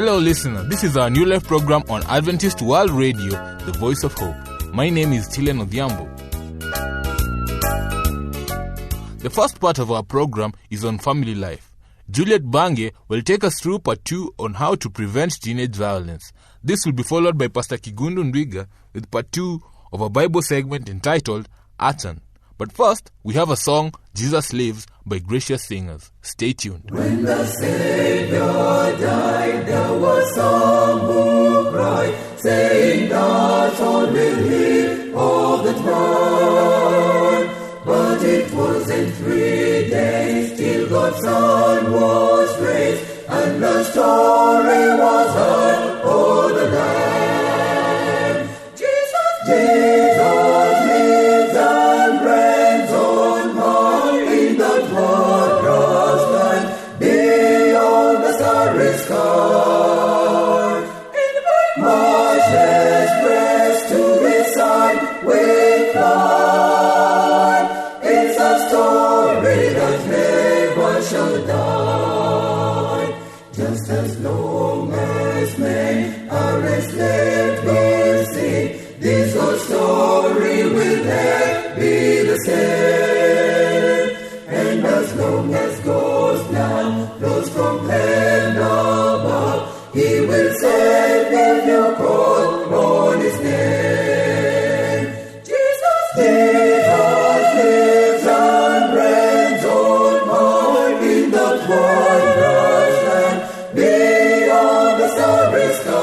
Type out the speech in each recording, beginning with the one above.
Hello listener, this is our New Life program on Adventist World Radio, the voice of hope. My name is Tilen Odhiambo. The first part of our program is on family life. Juliet Bange will take us through part 2 on how to prevent teenage violence. This will be followed by Pastor Kigundu Ndwiga with part 2 of a Bible segment entitled Atan. But first, we have a song, Jesus Lives, by Gracious Singers. Stay tuned. When the Savior died, there was some who cried, saying that all will live all the time. But it wasn't 3 days till God's Son was raised, and the story was heard o'er the land. Jesus lives and reigns on high in that broad grassland beyond the starry sky. Much less grace to his side will fly. It's a story that never shall die. Just as long as men are enslaved by sin, this old story will never be the same. And as long as God's plan flows from heaven above, He will save if you call on His name. Jesus lives and reigns on high in that wide grassland beyond the starry sky.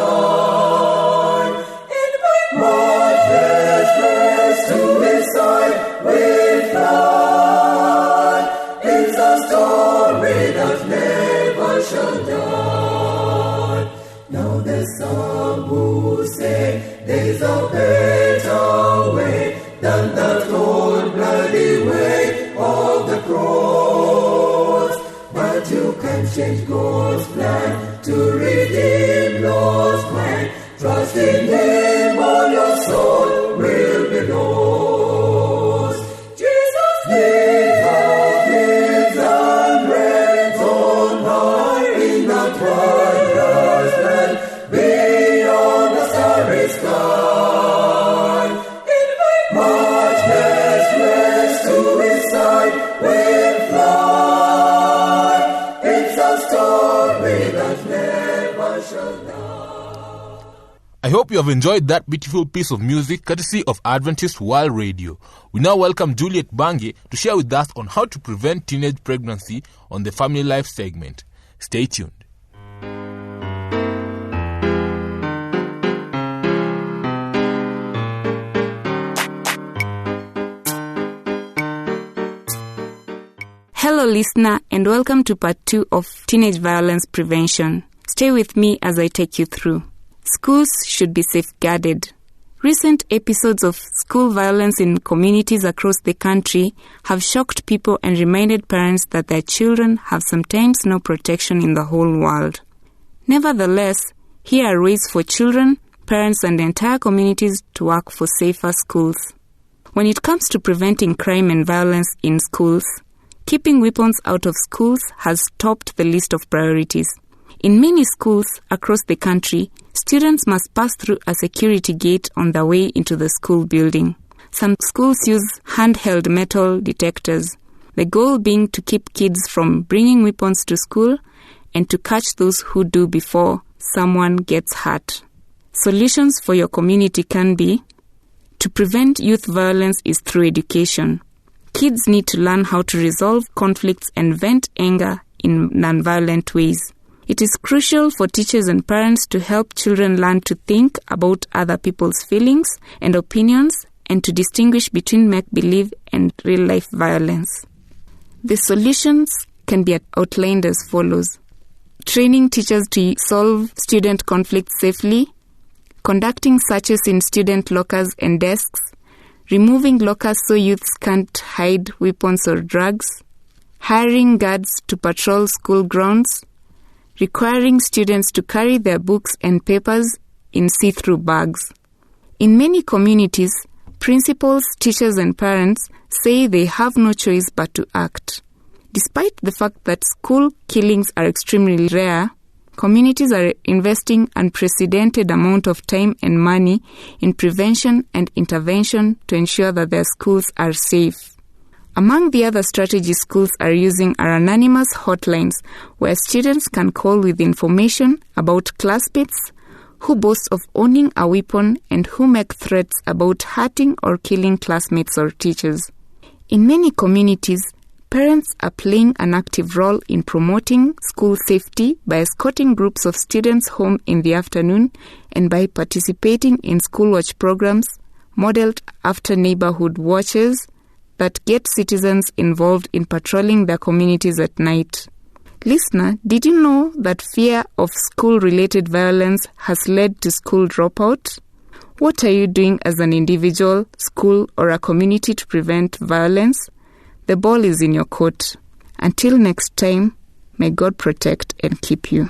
Much less grace to His side will fly. It's a story that never shall die. Now there's some who say there's a better way than that old bloody way of the cross. But you can change God's plan to redeem lost man. Trust in Him, all your soul will be lost. Jesus lives and reigns on high in that wide grassland beyond the starry sky. Much less grace to His side will fly. It's a story that never shall die. I hope you have enjoyed that beautiful piece of music courtesy of Adventist World Radio. We now welcome Juliet Bange to share with us on how to prevent teenage pregnancy on the Family Life segment. Stay tuned. Hello listener, and welcome to part 2 of Teenage Violence Prevention. Stay with me as I take you through. Schools should be safeguarded. Recent episodes of school violence in communities across the country have shocked people and reminded parents that their children have sometimes no protection in the whole world. Nevertheless, here are ways for children, parents, and entire communities to work for safer schools. When it comes to preventing crime and violence in schools, keeping weapons out of schools has topped the list of priorities. In many schools across the country, students must pass through a security gate on their way into the school building. Some schools use handheld metal detectors, the goal being to keep kids from bringing weapons to school and to catch those who do before someone gets hurt. Solutions for your community can be: to prevent youth violence is through education. Kids need to learn how to resolve conflicts and vent anger in non-violent ways. It is crucial for teachers and parents to help children learn to think about other people's feelings and opinions and to distinguish between make-believe and real-life violence. The solutions can be outlined as follows: training teachers to solve student conflicts safely, conducting searches in student lockers and desks, removing lockers so youths can't hide weapons or drugs, hiring guards to patrol school grounds, requiring students to carry their books and papers in see-through bags. In many communities, principals, teachers, and parents say they have no choice but to act. Despite the fact that school killings are extremely rare, communities are investing unprecedented amount of time and money in prevention and intervention to ensure that their schools are safe. Among the other strategies schools are using are anonymous hotlines where students can call with information about classmates who boast of owning a weapon and who make threats about hurting or killing classmates or teachers. In many communities, parents are playing an active role in promoting school safety by escorting groups of students home in the afternoon and by participating in school watch programs modeled after neighborhood watches that get citizens involved in patrolling their communities at night. Listener, did you know that fear of school-related violence has led to school dropout? What are you doing as an individual, school, or a community to prevent violence? The ball is in your court. Until next time, may God protect and keep you.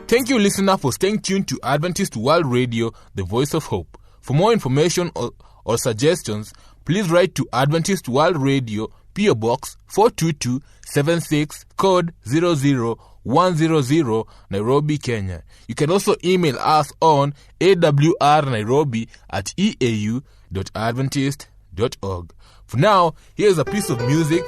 Thank you, listener, for staying tuned to Adventist World Radio, the voice of hope. For more information or suggestions, please write to Adventist World Radio, P.O. Box 42276, code 00100, Nairobi, Kenya. You can also email us on awrnairobi@eau.adventist.org. For now, here's a piece of music,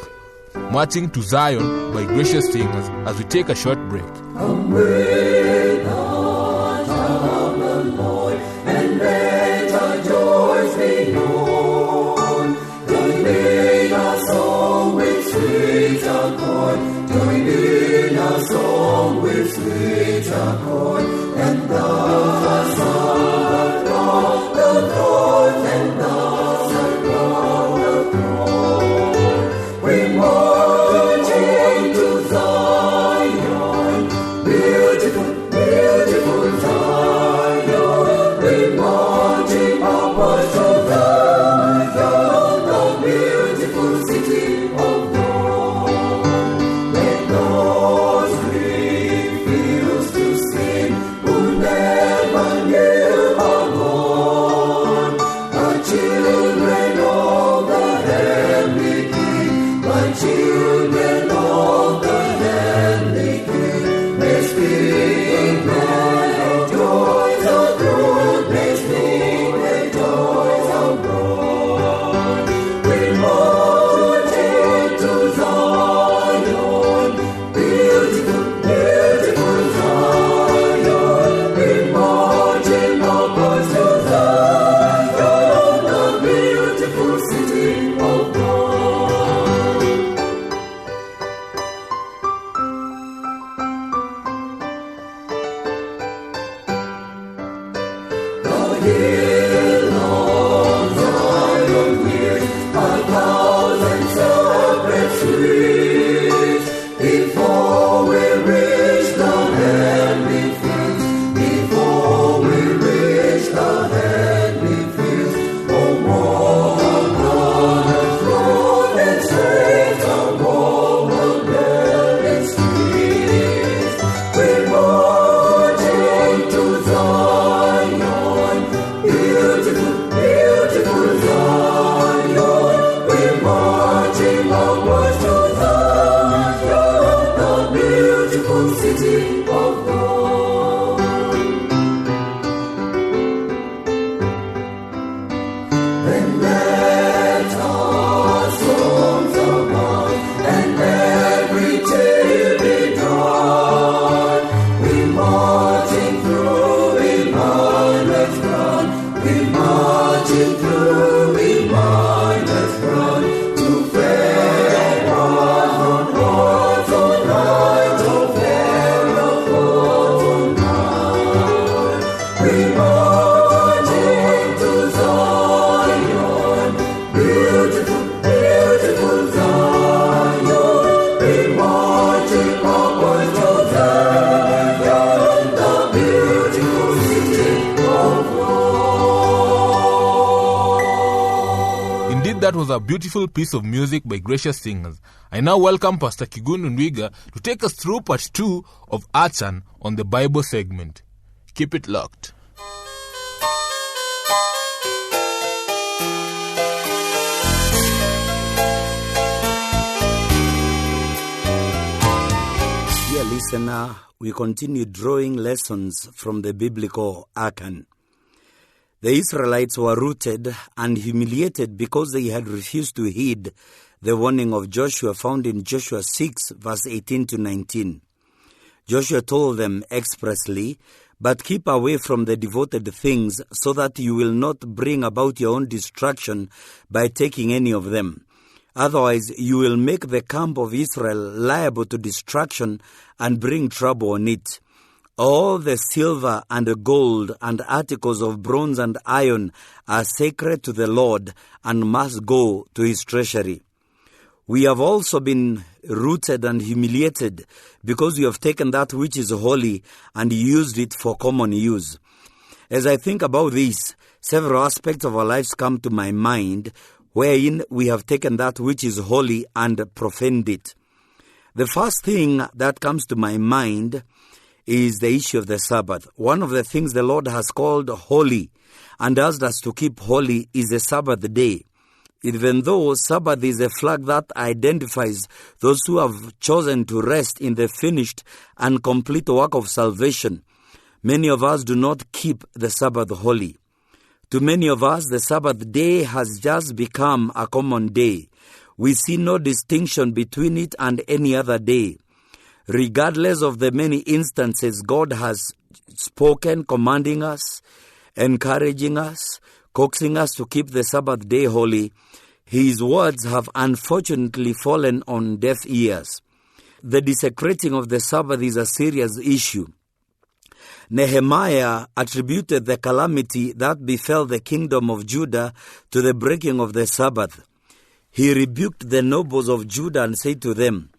Marching to Zion by Gracious Singers, as we take a short break. Come with us, of the Lord, and let our joys be known. Join in our song with sweet accord. Join in our song with sweet accord. And thus above the cross, and thus above the cross, we march into Zion. Beautiful, beautiful Zion. We marching upwards to Zion, the beautiful city of God. Let those refuse to sin who never knew our God. The children of the heavenly King, the children of the heavenly King, may speak the joys of truth, may speak the joys of God. We march into Zion, beautiful, beautiful Zion. We marching upwards to Zion, the beautiful city of God. The hill of Zion hears 1,000 separate streets before we reach the heavenly fields. Before we reach the heavenly fields, oh, more brothers, road and straight, oh, more wilderness streets. We march into Zion, beautiful, beautiful Zion. We marching upwards to Zion, the beautiful city of God. Then let our songs abound, and every tear be dried. We marching through Emmanuel's ground. We marching through Emmanuel's ground to Pharaoh's on horse on night, to Pharaoh's on night. We marching to Zion, beautiful, beautiful Zion. We marching upwards to Zion, the beautiful city of God. Indeed, that was a beautiful piece of music by Gracious Singers. I now welcome Pastor Kigundu Ndwiga to take us through part 2 of Achan on the Bible segment. Keep it locked. listener, we continue drawing lessons from the biblical Achan. The Israelites were rooted and humiliated because they had refused to heed the warning of Joshua found in Joshua 6, verse 18 to 19. Joshua told them expressly, "But keep away from the devoted things so that you will not bring about your own destruction by taking any of them. Otherwise, you will make the camp of Israel liable to destruction and bring trouble on it. All the silver and gold and articles of bronze and iron are sacred to the Lord and must go to his treasury. We have also been rooted and humiliated because we have taken that which is holy and used it for common use." As I think about this, several aspects of our lives come to my mind, wherein we have taken that which is holy and profaned it. The first thing that comes to my mind is the issue of the Sabbath. One of the things the Lord has called holy and asked us to keep holy is the Sabbath day. Even though Sabbath is a flag that identifies those who have chosen to rest in the finished and complete work of salvation, many of us do not keep the Sabbath holy. To many of us, the Sabbath day has just become a common day. We see no distinction between it and any other day. Regardless of the many instances God has spoken, commanding us, encouraging us, coaxing us to keep the Sabbath day holy, his words have unfortunately fallen on deaf ears. The desecrating of the Sabbath is a serious issue. Nehemiah attributed the calamity that befell the kingdom of Judah to the breaking of the Sabbath. He rebuked the nobles of Judah and said to them,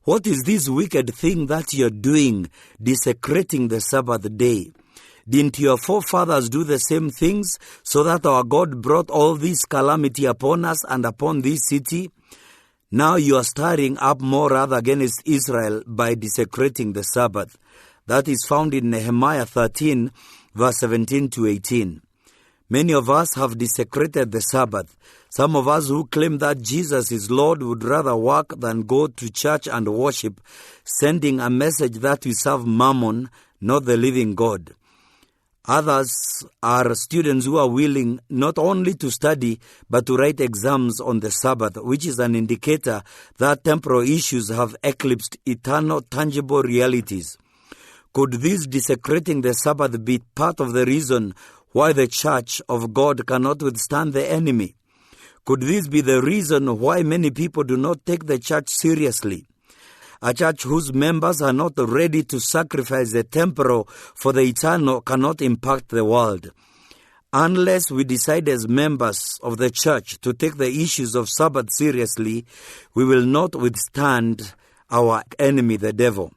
"What is this wicked thing that you're doing, desecrating the Sabbath day? Didn't your forefathers do the same things so that our God brought all this calamity upon us and upon this city? Now you are stirring up more wrath against Israel by desecrating the Sabbath." That is found in Nehemiah 13, verse 17 to 18. Many of us have desecrated the Sabbath. Some of us who claim that Jesus is Lord would rather work than go to church and worship, sending a message that we serve Mammon, not the living God. Others are students who are willing not only to study, but to write exams on the Sabbath, which is an indicator that temporal issues have eclipsed eternal, tangible realities. Could this desecrating the Sabbath be part of the reason why the church of God cannot withstand the enemy? Could this be the reason why many people do not take the church seriously? A church whose members are not ready to sacrifice the temporal for the eternal cannot impact the world. Unless we decide as members of the church to take the issues of Sabbath seriously, we will not withstand our enemy, the devil.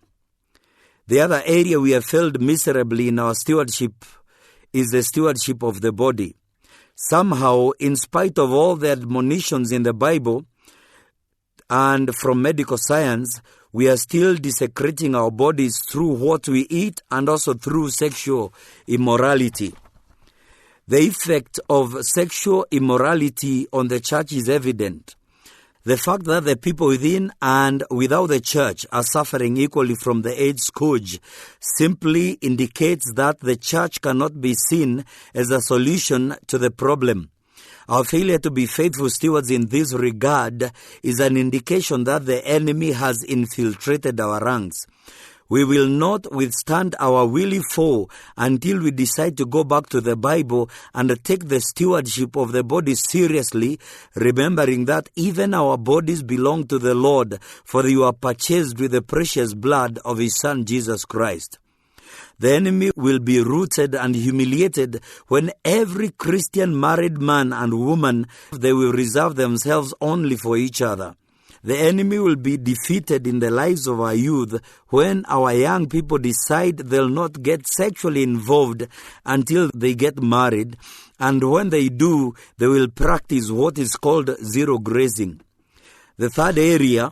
The other area we have failed miserably in our stewardship is the stewardship of the body. Somehow, in spite of all the admonitions in the Bible and from medical science, we are still desecrating our bodies through what we eat and also through sexual immorality. The effect of sexual immorality on the church is evident. The fact that the people within and without the church are suffering equally from the AIDS scourge simply indicates that the church cannot be seen as a solution to the problem. Our failure to be faithful stewards in this regard is an indication that the enemy has infiltrated our ranks. We will not withstand our willy foe until we decide to go back to the Bible and take the stewardship of the body seriously, remembering that even our bodies belong to the Lord, for you are purchased with the precious blood of his Son Jesus Christ. The enemy will be rooted and humiliated when every Christian married man and woman, they will reserve themselves only for each other. The enemy will be defeated in the lives of our youth when our young people decide they'll not get sexually involved until they get married, and when they do, they will practice what is called zero grazing. The third area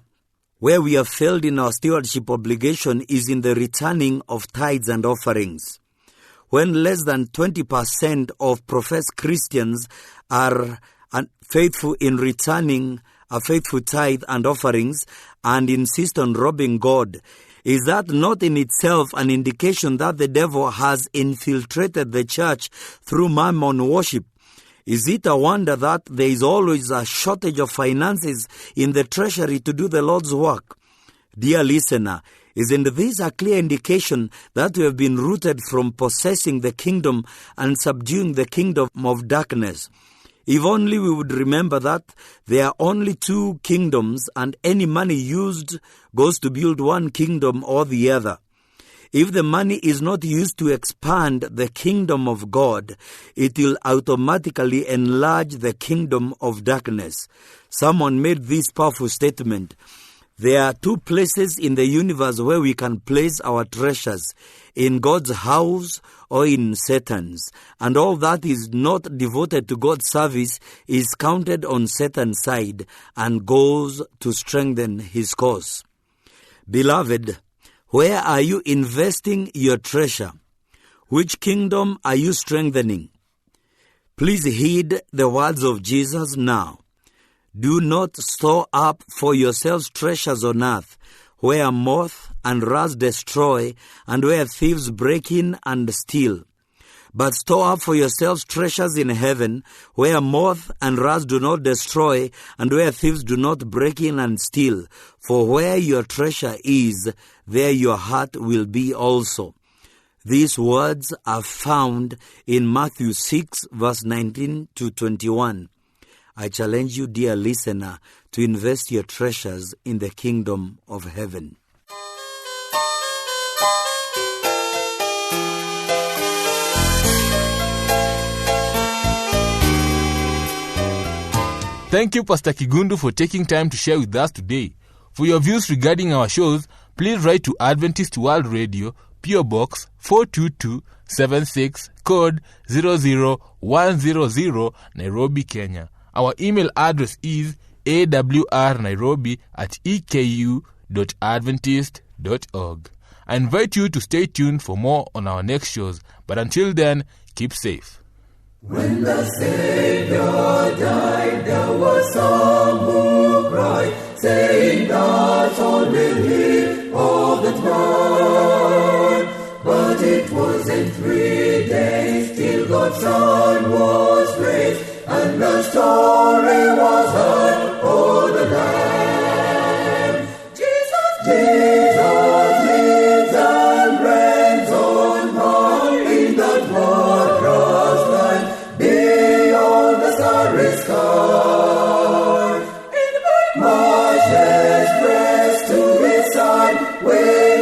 where we have failed in our stewardship obligation is in the returning of tithes and offerings. When less than 20% of professed Christians are unfaithful in returning a faithful tithe and offerings and insist on robbing God, Is that not in itself an indication that the devil has infiltrated the church through mammon worship? Is it a wonder that there is always a shortage of finances in the treasury to do the Lord's work? Dear listener, isn't this a clear indication that we have been rooted from possessing the kingdom and subduing the kingdom of darkness? If only we would remember that there are only two kingdoms and any money used goes to build one kingdom or the other. If the money is not used to expand the kingdom of God, it will automatically enlarge the kingdom of darkness. Someone made this powerful statement: there are two places in the universe where we can place our treasures, in God's house or in Satan's. And all that is not devoted to God's service is counted on Satan's side and goes to strengthen his cause. Beloved, where are you investing your treasure? Which kingdom are you strengthening? Please heed the words of Jesus now. Do not store up for yourselves treasures on earth, where moth and rust destroy, and where thieves break in and steal. But store up for yourselves treasures in heaven, where moth and rust do not destroy, and where thieves do not break in and steal. For where your treasure is, there your heart will be also. These words are found in Matthew 6, verse 19 to 21. I challenge you, dear listener, to invest your treasures in the kingdom of heaven. Thank you, Pastor Kigundu, for taking time to share with us today. For your views regarding our shows, please write to Adventist World Radio, P.O. Box 42276, code 00100, Nairobi, Kenya. Our email address is awrnairobi@eku.adventist.org. I invite you to stay tuned for more on our next shows. But until then, keep safe. When the Savior died, there was some who cried, saying that all will live of the man. But it wasn't 3 days till God's Son was raised, and the story was heard o'er the land. Jesus lives and reigns on high in that wondrous land, beyond the starry sky. In matchless grace to his side we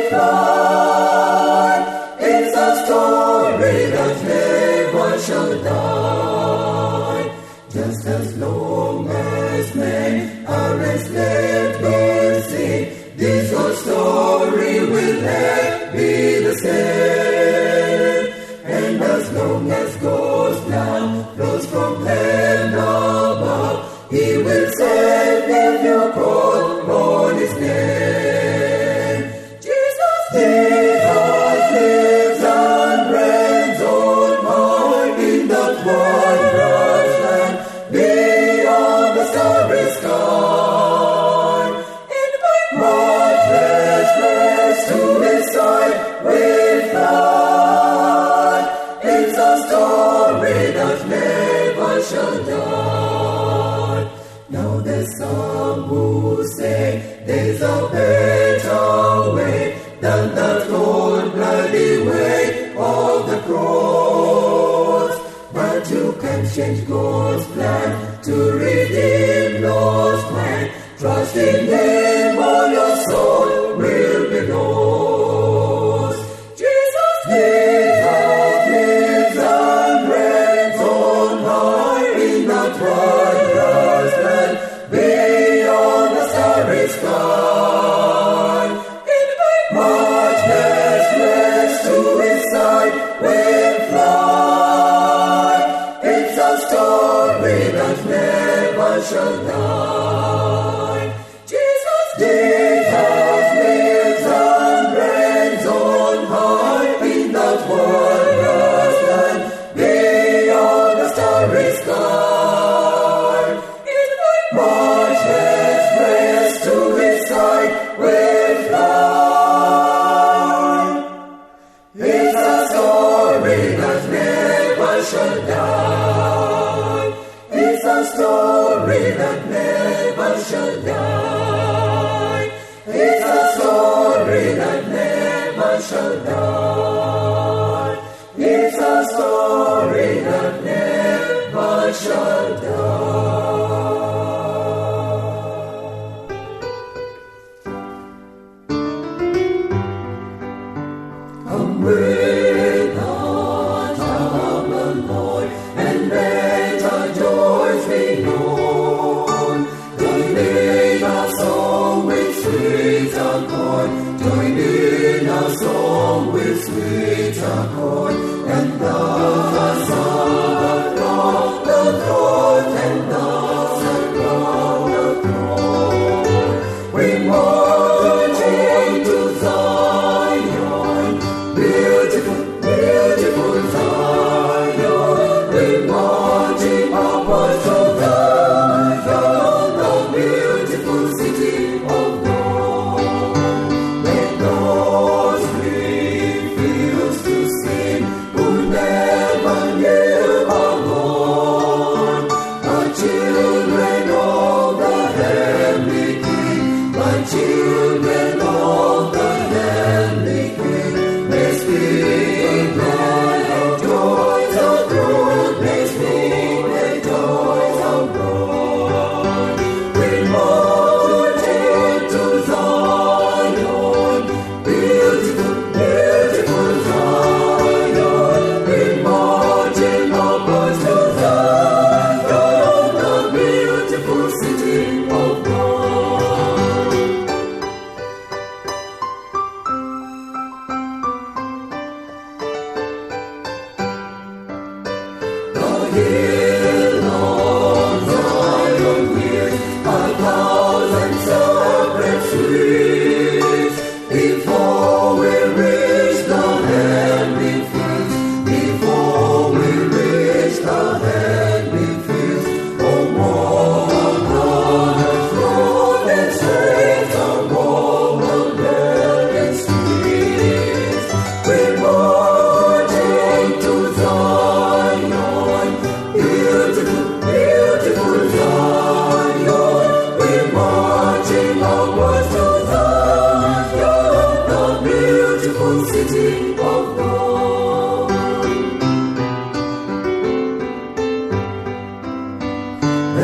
fly. It's a story that never shall die. Just as long as men are enslaved by sin, this old story will never be the same. And as long as God's plan flows from heaven above, He will save if you call on His name. Jesus lives and reigns on high in that wondrous land, beyond the starry sky. In matchless grace to His side we fly. It's a story that never shall die. Now there's some who say there's a better way than that cold bloody way of the cross. But you can change God's plan to redeem lost man. Trust in Him, all your soul will be lost. Jesus lives and reigns on high in that wondrous land, beyond the starry sky. In matchless shall die. It's a story that never shall die. Come with us, of the Lord, and let our joys be known. Join in our song with sweet accord. Join in our song with sweet accord. And thus around the throne, and thus around the throne, we march into Zion, beautiful, beautiful Zion. We marching upwards to Zion, the beautiful city of God. Let those refuse to sin who never knew our Lord, our children of the heavenly King, my children of the heavenly King, may speak their joys of truth, may speak their joys of God. We march into Zion, beautiful, beautiful Zion. We marching upwards to Zion, the beautiful city of God. The hill of Zion hears 1,000 separate streets before we reach the heavenly fields. Before we reach the heavenly fields, oh, walk on the road and straight, oh, walk the velvet streets. We march into Zion, beautiful, beautiful Zion. We marching upwards to Zion, the beautiful city of God.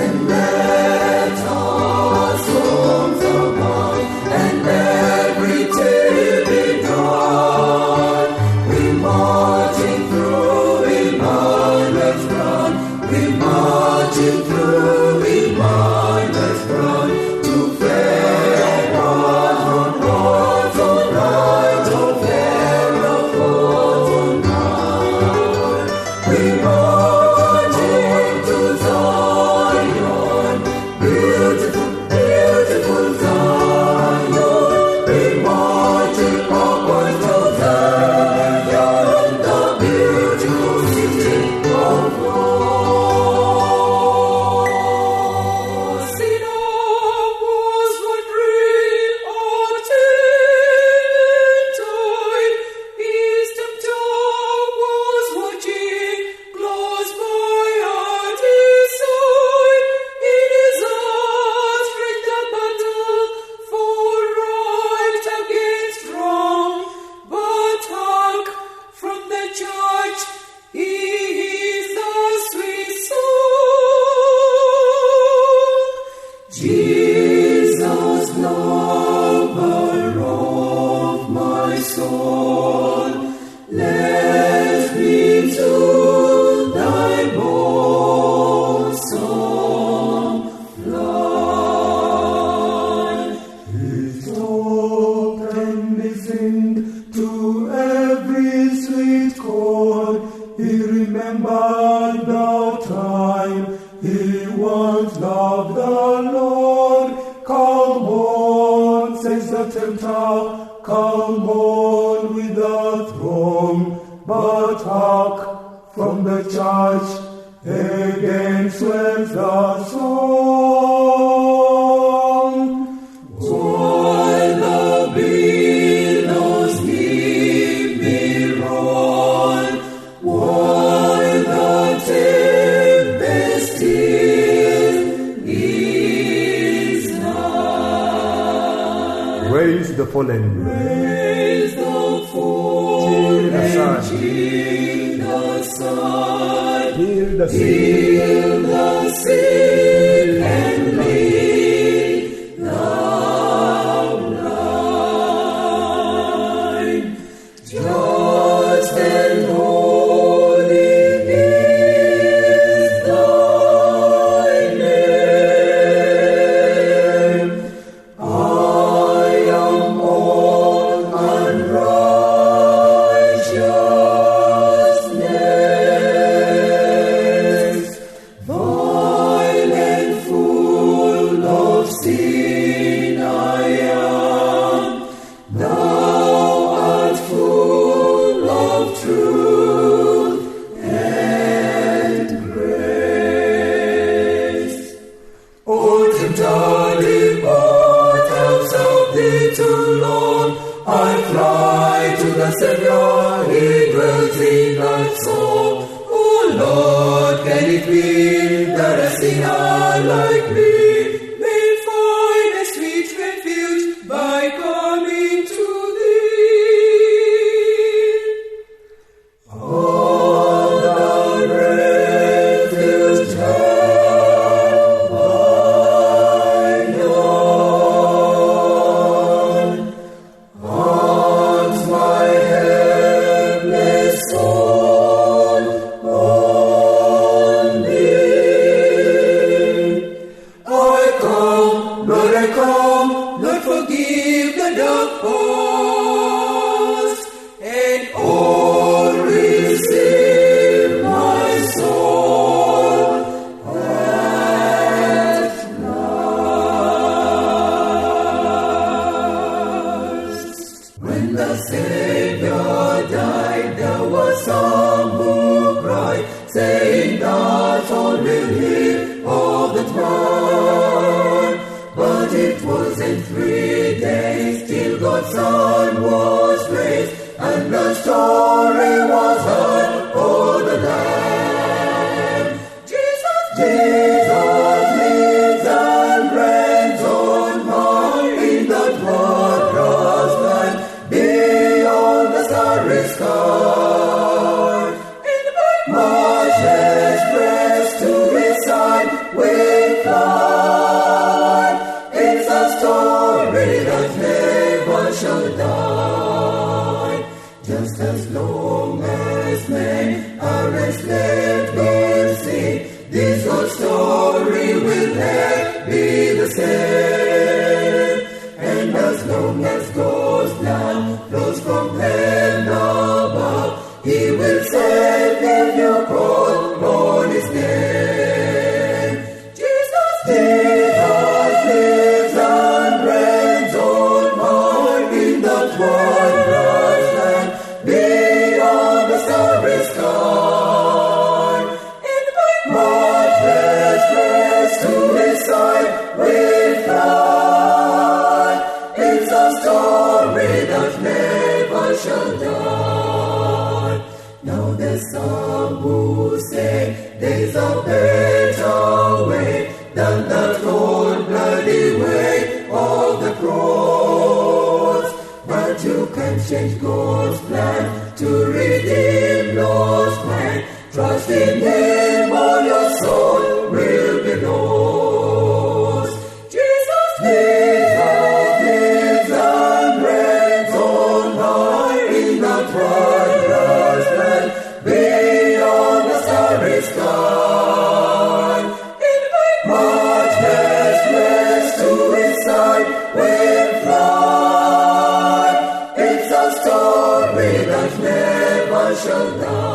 And let our songs above and every tear be dry. We marching through Emmanuel's ground. We marching through Emmanuel's ground to fair on roads on right, to fair roads on right. We marching to Zion, beautiful, beautiful Zion. We marching upwards to Zion, the beautiful city of God. Sinner was wandering out in time. His tempter was watching close by at his side. In his heart straight the battle for right against wrong. But hark, from the church he hears the sweet song. Jesus, lover of my soul, let me to thy bosom fly. He stopped and listened to every sweet chord. He remembered the time he once loved the Lord. Come on, says the tempter, come on with the throng. But hark, from the church again swells the song. While the billows give me roll, while the tempest is nigh. Raise the fallen. Raise the full Till the sun. and till the sun. Heal the sick. Heal the sick and lead the blind. Just and holy is thy name. I am all unrighteousness, vile and full of sin I am. Thou art full of truth and grace. O tempter, depart out of thee too long. I fly to the Savior, he dwells in that soul. O Lord, can it be that a sinner like me may find a sweet refuge by coming to thee? All the refuge have I known. Arms my helpless soul on thee. I come, Lord, forgive the dark past, and all receive my soul at last. When the Savior died, there was some who cried, saying that all will hear of that man. But it wasn't 3 days till God's Son was raised, and the story was heard o'er the land. Jesus lives and reigns on high in that wondrous land, beyond the starry sky. In the matchless breast to his side will fly. It's a story that never shall die. Just as long as men are enslaved in sin, this old story will never be the same. And as long as God's blood flows from heaven above, he will save if you call on his name. Jesus lives and reigns on high in that wondrous land, beyond the starry sky. In the matchless grace to his side will fly. It's a story that never shall die. Now there's some who say there's a better way than that cold-bloody way of the cross. But you can change God's plan to redeem lost man. Trust in him, all your soul will be lost. Jesus lives and reigns on high in that wondrous land, beyond the starry sky. In matchless grace to his side will fly. It's a story that never shall die.